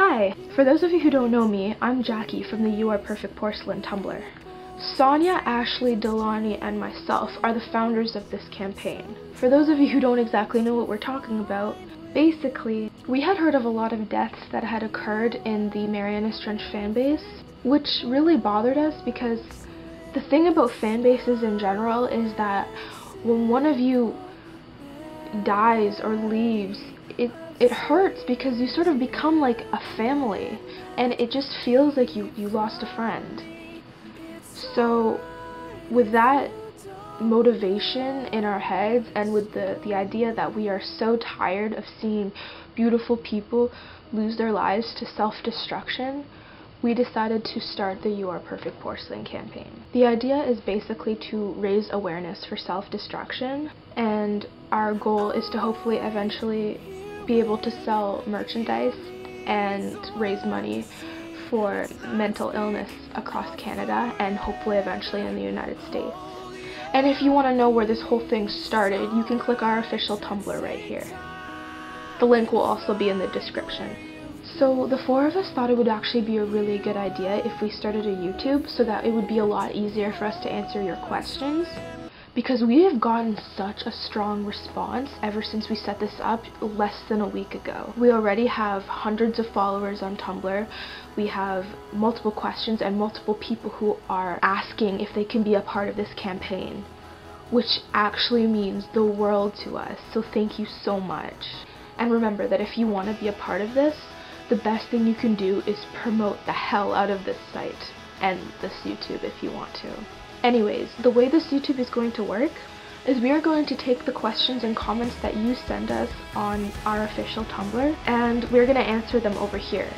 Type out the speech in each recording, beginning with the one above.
Hi! For those of you who don't know me, I'm Jackie from the You Are Perfect Porcelain Tumblr. Sonia, Ashley, Delaney, and myself are the founders of this campaign. For those of you who don't exactly know what we're talking about, basically, we had heard of a lot of deaths that had occurred in the Marianas Trench fanbase, which really bothered us because the thing about fanbases in general is that when one of you dies or leaves, it hurts because you sort of become like a family, and it just feels like you lost a friend. So with that motivation in our heads, and with the idea that we are so tired of seeing beautiful people lose their lives to self-destruction, we decided to start the You Are Perfect Porcelain campaign. The idea is basically to raise awareness for self-destruction, and our goal is to hopefully eventually be able to sell merchandise and raise money for mental illness across Canada and hopefully eventually in the United States. And if you want to know where this whole thing started, you can click our official Tumblr right here. The link will also be in the description. So the four of us thought it would actually be a really good idea if we started a YouTube so that it would be a lot easier for us to answer your questions, because we have gotten such a strong response ever since we set this up less than a week ago. We already have hundreds of followers on Tumblr. We have multiple questions and multiple people who are asking if they can be a part of this campaign, which actually means the world to us, so thank you so much. And remember that if you want to be a part of this, the best thing you can do is promote the hell out of this site and this YouTube if you want to. Anyways, the way this YouTube is going to work is we are going to take the questions and comments that you send us on our official Tumblr, and we're going to answer them over here.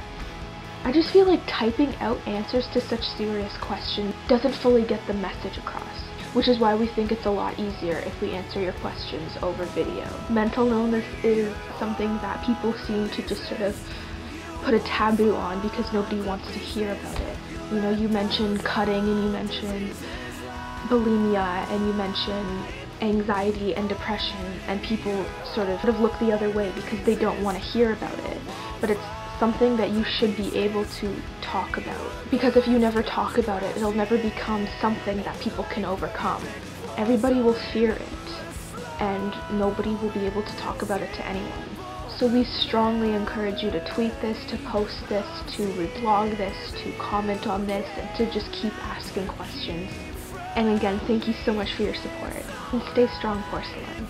I just feel like typing out answers to such serious questions doesn't fully get the message across, which is why we think it's a lot easier if we answer your questions over video. Mental illness is something that people seem to just sort of put a taboo on because nobody wants to hear about it. You know, you mentioned cutting, and you mentioned bulimia, and you mention anxiety and depression, and people sort of look the other way because they don't want to hear about it. But it's something that you should be able to talk about, because if you never talk about it, it'll never become something that people can overcome. Everybody will fear it, and nobody will be able to talk about it to anyone. So we strongly encourage you to tweet this, to post this, to reblog this, to comment on this, and to just keep asking questions. And again, thank you so much for your support. And stay strong, porcelain.